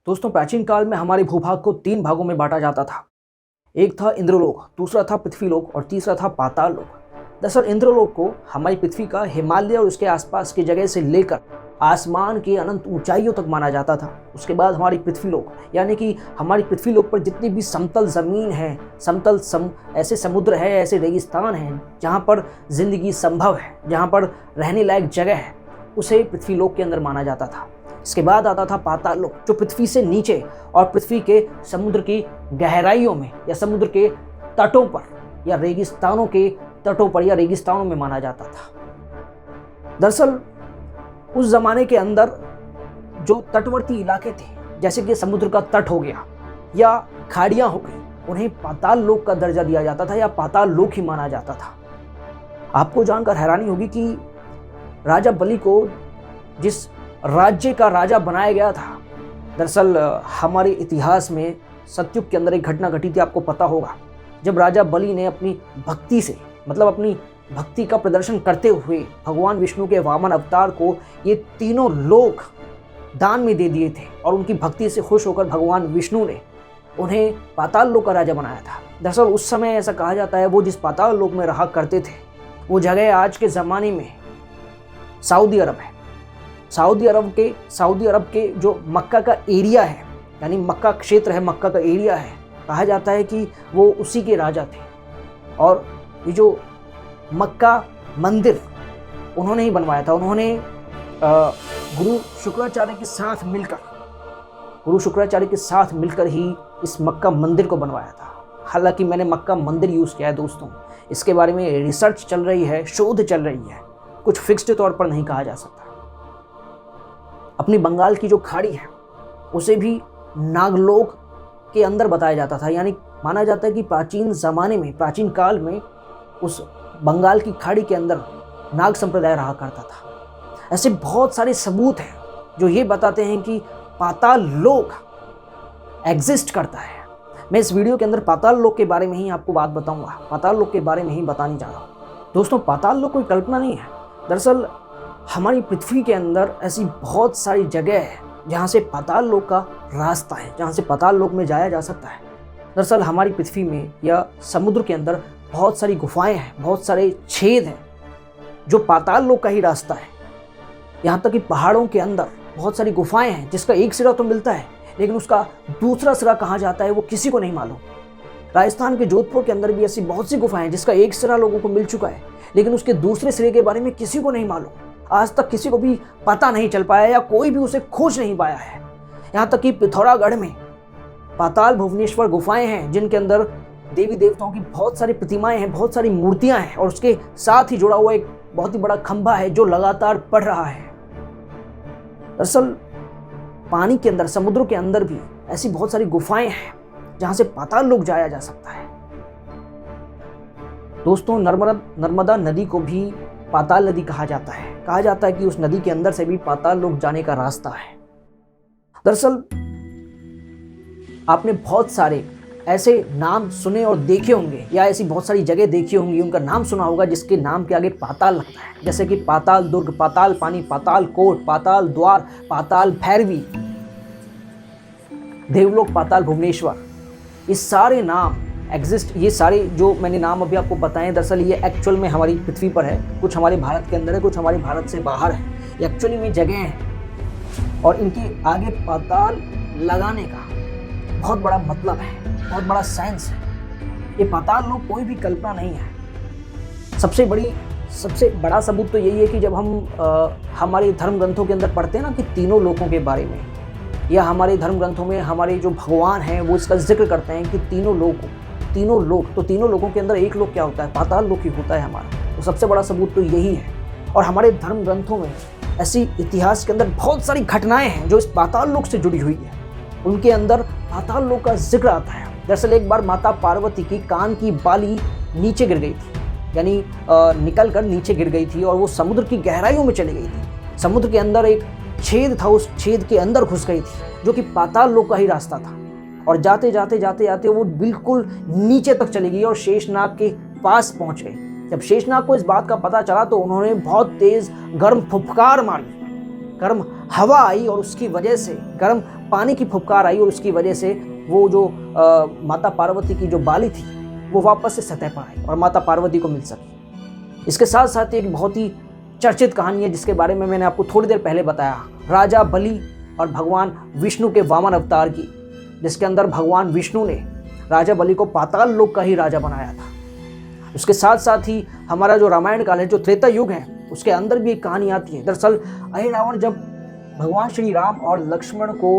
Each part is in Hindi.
दोस्तों, प्राचीन काल में हमारे भूभाग को 3 भागों में बांटा जाता था। एक था इंद्रलोक, दूसरा था पृथ्वीलोक और तीसरा था पाताल लोक। दरअसल इंद्रलोक को हमारी पृथ्वी का हिमालय और उसके आसपास की जगह से लेकर आसमान की अनंत ऊंचाइयों तक माना जाता था। उसके बाद हमारी पृथ्वीलोक, यानी कि हमारी पृथ्वीलोक पर जितनी भी समतल ज़मीन है, ऐसे समुद्र है, ऐसे रेगिस्तान हैं जहाँ पर ज़िंदगी संभव है, जहाँ पर रहने लायक जगह है, उसे पृथ्वीलोक के अंदर माना जाता था। इसके बाद आता था पाताल लोक, जो पृथ्वी से नीचे और पृथ्वी के समुद्र की गहराइयों में या समुद्र के तटों पर या रेगिस्तानों के तटों पर या रेगिस्तानों में माना जाता था। दरअसल उस जमाने के अंदर जो तटवर्ती इलाके थे, जैसे कि समुद्र का तट हो गया या खाड़ियां हो गई, उन्हें पाताल लोक का दर्जा दिया जाता था या पाताल लोक ही माना जाता था। आपको जानकर हैरानी होगी कि राजा बलि को जिस राज्य का राजा बनाया गया था, दरअसल हमारे इतिहास में सतयुग के अंदर एक घटना घटी थी, आपको पता होगा। जब राजा बलि ने अपनी भक्ति से, मतलब अपनी भक्ति का प्रदर्शन करते हुए भगवान विष्णु के वामन अवतार को ये तीनों लोक दान में दे दिए थे और उनकी भक्ति से खुश होकर भगवान विष्णु ने उन्हें पाताल लोक का राजा बनाया था। दरअसल उस समय ऐसा कहा जाता है, वो जिस पाताल लोक में रहा करते थे, वो जगह आज के ज़माने में सऊदी अरब है। सऊदी अरब के जो मक्का का एरिया है, यानी मक्का क्षेत्र है, मक्का का एरिया है, कहा जाता है कि वो उसी के राजा थे। और ये जो मक्का मंदिर उन्होंने ही बनवाया था। उन्होंने गुरु शुक्राचार्य के साथ मिलकर ही इस मक्का मंदिर को बनवाया था। हालांकि मैंने मक्का मंदिर यूज़ किया है दोस्तों, इसके बारे में रिसर्च चल रही है, शोध चल रही है, कुछ फिक्स्ड तौर पर नहीं कहा जा सकता। अपनी बंगाल की जो खाड़ी है उसे भी नागलोक के अंदर बताया जाता था, यानी माना जाता है कि प्राचीन काल में उस बंगाल की खाड़ी के अंदर नाग संप्रदाय रहा करता था। ऐसे बहुत सारे सबूत हैं जो ये बताते हैं कि पाताल लोक एग्जिस्ट करता है। मैं इस वीडियो के अंदर पाताल लोक के बारे में ही आपको बात बताऊंगा, पाताल लोक के बारे में ही बताने जा रहा हूँ। दोस्तों, पाताल लोक कोई कल्पना नहीं है। दरअसल हमारी पृथ्वी के अंदर ऐसी बहुत सारी जगह है जहाँ से पाताल लोक का रास्ता है, जहाँ से पाताल लोक में जाया जा सकता है। दरअसल हमारी पृथ्वी में या समुद्र के अंदर बहुत सारी गुफाएं हैं, बहुत सारे छेद हैं जो पाताल लोक का ही रास्ता है। यहाँ तक कि पहाड़ों के अंदर बहुत सारी गुफाएं हैं जिसका एक सिरा तो मिलता है, लेकिन उसका दूसरा सिरा कहाँ जाता है वो किसी को नहीं मालूम। राजस्थान के जोधपुर के अंदर भी ऐसी बहुत सी गुफाएं हैं जिसका एक सिरा लोगों को मिल चुका है, लेकिन उसके दूसरे सिरे के बारे में किसी को नहीं मालूम। आज तक किसी को भी पता नहीं चल पाया या कोई भी उसे खोज नहीं पाया है। यहाँ तक कि पिथौरागढ़ में पाताल भुवनेश्वर गुफाएं हैं जिनके अंदर देवी देवताओं की बहुत सारी प्रतिमाएं हैं, बहुत सारी मूर्तियां हैं, और उसके साथ ही जुड़ा हुआ एक बहुत ही बड़ा खंभा है जो लगातार बढ़ रहा है। दरअसल पानी के अंदर, समुद्र के अंदर भी ऐसी बहुत सारी गुफाएं हैं जहां से पाताल लोक जाया जा सकता है। दोस्तों, नर्मदा नदी को भी पाताल नदी कहा जाता है। कहा जाता है कि उस नदी के अंदर से भी पाताल लोक जाने का रास्ता है। दरअसल आपने बहुत सारे ऐसे नाम सुने और देखे होंगे, या ऐसी बहुत सारी जगह देखी होंगी, उनका नाम सुना होगा जिसके नाम के आगे पाताल लगता है, जैसे कि पाताल दुर्ग, पाताल पानी, पाताल कोट, पाताल द्वार, पाताल भैरवी, देवलोक, पाताल भुवनेश्वर। ये सारे नाम एग्जिस्ट, ये सारे जो मैंने नाम अभी आपको बताएं, दरअसल ये एक्चुअल में हमारी पृथ्वी पर है, कुछ हमारे भारत के अंदर है, कुछ हमारे भारत से बाहर है। ये एक्चुअली में जगह है और इनके आगे पाताल लगाने का बहुत बड़ा मतलब है, बहुत बड़ा साइंस है। ये पाताल लोक कोई भी कल्पना नहीं है। सबसे बड़ा सबूत तो यही है कि जब हम हमारे धर्म ग्रंथों के अंदर पढ़ते हैं ना कि तीनों लोकों के बारे में, या हमारे धर्म ग्रंथों में हमारे जो भगवान हैं वो इसका जिक्र करते हैं कि तीनों लोकों के अंदर एक लोक क्या होता है? पाताल लोक ही होता है हमारा। तो सबसे बड़ा सबूत तो यही है। और हमारे धर्म ग्रंथों में ऐसी इतिहास के अंदर बहुत सारी घटनाएं हैं जो इस पाताल लोक से जुड़ी हुई है, उनके अंदर पाताल लोक का जिक्र आता है। दरअसल एक बार माता पार्वती की कान की बाली नीचे गिर गई थी, यानी निकल कर नीचे गिर गई थी और वो समुद्र की गहराइयों में चली गई थी। समुद्र के अंदर एक छेद था, उस छेद के अंदर घुस गई थी, जो कि पाताल लोक का ही रास्ता था। और जाते जाते वो बिल्कुल नीचे तक चली गई और शेषनाग के पास पहुंच गई। जब शेषनाग को इस बात का पता चला तो उन्होंने बहुत तेज गर्म फुफकार मारी, गर्म हवा आई और उसकी वजह से, गर्म पानी की फुफकार आई और उसकी वजह से वो जो माता पार्वती की जो बाली थी वो वापस से सतह पर आई और माता पार्वती को मिल सकी। इसके साथ साथ एक बहुत ही चर्चित कहानी है जिसके बारे में मैंने आपको थोड़ी देर पहले बताया, राजा बलि और भगवान विष्णु के वामन अवतार की, जिसके अंदर भगवान विष्णु ने राजा बलि को पाताल लोक का ही राजा बनाया था। उसके साथ साथ ही हमारा जो रामायण काल है, जो त्रेता युग है, उसके अंदर भी एक कहानी आती है। दरअसल अहिरावण जब भगवान श्री राम और लक्ष्मण को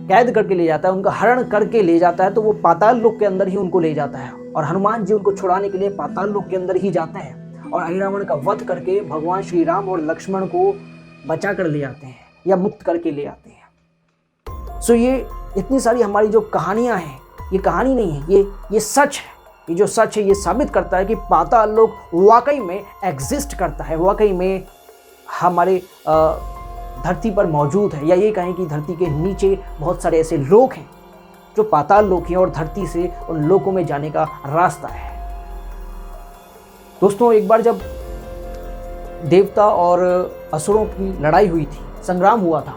कैद करके ले जाता है, उनका हरण करके ले जाता है, तो वो पाताल लोक के अंदर ही उनको ले जाता है और हनुमान जी उनको छुड़ाने के लिए पाताल लोक के अंदर ही जाते हैं और अहिरावण का वध करके भगवान श्री राम और लक्ष्मण को बचा कर ले आते हैं या मुक्त करके ले आते हैं। सो ये इतनी सारी हमारी जो कहानियां हैं, ये कहानी नहीं है, ये सच है। ये जो सच है ये साबित करता है कि पाताल लोक वाकई में एग्जिस्ट करता है, वाकई में हमारे धरती पर मौजूद है, या ये कहें कि धरती के नीचे बहुत सारे ऐसे लोक हैं जो पाताल लोक हैं और धरती से उन लोकों में जाने का रास्ता है। दोस्तों, एक बार जब देवता और असुरों की लड़ाई हुई थी, संग्राम हुआ था,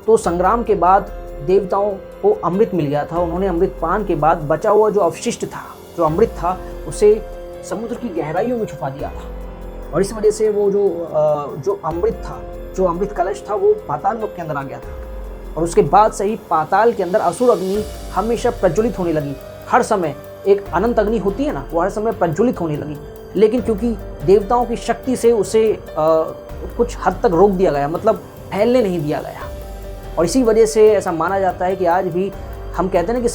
तो संग्राम के बाद देवताओं को अमृत मिल गया था। उन्होंने अमृत पान के बाद बचा हुआ जो अवशिष्ट था, जो अमृत था, उसे समुद्र की गहराइयों में छुपा दिया था और इस वजह से वो जो अमृत था, जो अमृत कलश था, वो पाताल लोक के अंदर आ गया था और उसके बाद से ही पाताल के अंदर असुर अग्नि हमेशा प्रज्वलित होने लगी। हर समय एक अनंत अग्नि होती है ना, वो हर समय प्रज्वलित होने लगी। लेकिन क्योंकि देवताओं की शक्ति से उसे कुछ हद तक रोक दिया गया, मतलब फैलने नहीं दिया गया, और इसी वजह से ऐसा माना जाता है कि आज भी हम कहते हैं ना कि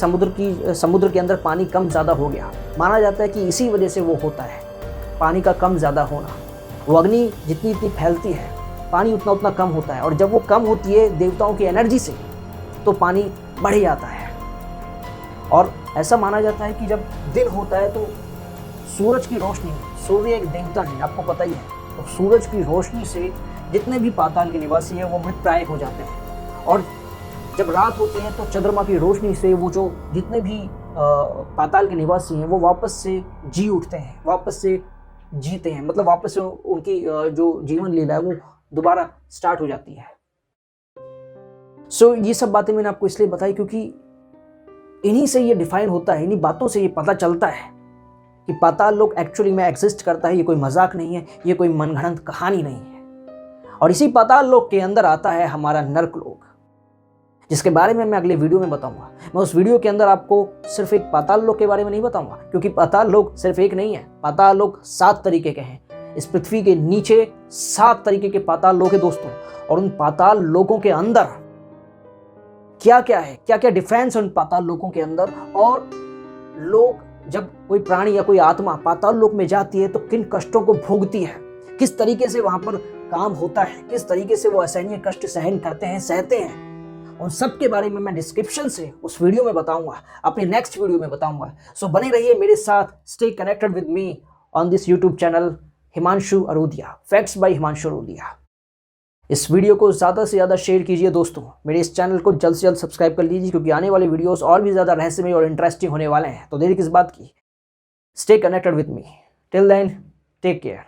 समुद्र के अंदर पानी कम ज़्यादा हो गया, माना जाता है कि इसी वजह से वो होता है, पानी का कम ज़्यादा होना। वो अग्नि जितनी फैलती है, पानी उतना कम होता है, और जब वो कम होती है देवताओं की एनर्जी से, तो पानी बढ़ जाता है। और ऐसा माना जाता है कि जब दिन होता है तो सूरज की रोशनी, सूर्य एक देवता है, आपको पता ही है, तो सूरज की रोशनी से जितने भी पाताल के निवासी हैं वो मृतप्राय हो जाते हैं, और जब रात होती है तो चंद्रमा की रोशनी से वो जो जितने भी पाताल के निवासी हैं वो वापस से जी उठते हैं, वापस से जीते हैं, मतलब वापस से उनकी जो जीवन लीला है वो दोबारा स्टार्ट हो जाती है। सो ये सब बातें मैंने आपको इसलिए बताई क्योंकि इन्हीं से ये डिफाइन होता है, इन्हीं बातों से ये पता चलता है कि पाताल लोक एक्चुअली में एग्जिस्ट करता है। ये कोई मजाक नहीं है, ये कोई मनगढ़ंत कहानी नहीं है। और इसी पाताल लोक के अंदर आता है हमारा नर्क लोक, जिसके बारे में मैं अगले वीडियो में बताऊंगा। मैं उस वीडियो के अंदर आपको सिर्फ एक पाताल लोक के बारे में नहीं बताऊंगा, क्योंकि पाताल लोक सिर्फ एक नहीं है, पाताल लोक 7 तरीके के हैं। इस पृथ्वी के नीचे 7 तरीके के पाताल लोक है दोस्तों, और उन पाताल लोकों के अंदर क्या क्या है, क्या क्या डिफरेंस है उन पाताल लोकों के अंदर, और लोग जब कोई प्राणी या कोई आत्मा पाताल लोक में जाती है तो किन कष्टों को भोगती है, किस तरीके से वहां पर काम होता है, किस तरीके से वो असहनीय कष्ट सहन करते हैं, सहते हैं, उन सब के बारे में मैं डिस्क्रिप्शन से उस वीडियो में बताऊंगा, अपने नेक्स्ट वीडियो में बताऊंगा। सो बने रहिए मेरे साथ, stay connected with me on this YouTube channel Himanshu Arodiya, facts by Himanshu Arodiya. इस वीडियो को ज़्यादा से ज़्यादा शेयर कीजिए दोस्तों, मेरे इस चैनल को जल्द से जल्द सब्सक्राइब कर लीजिए, क्योंकि आने वाले वीडियोस और भी ज़्यादा रहस्यमय और इंटरेस्टिंग होने वाले हैं। तो देरी किस बात की, stay connected with me, till then take care.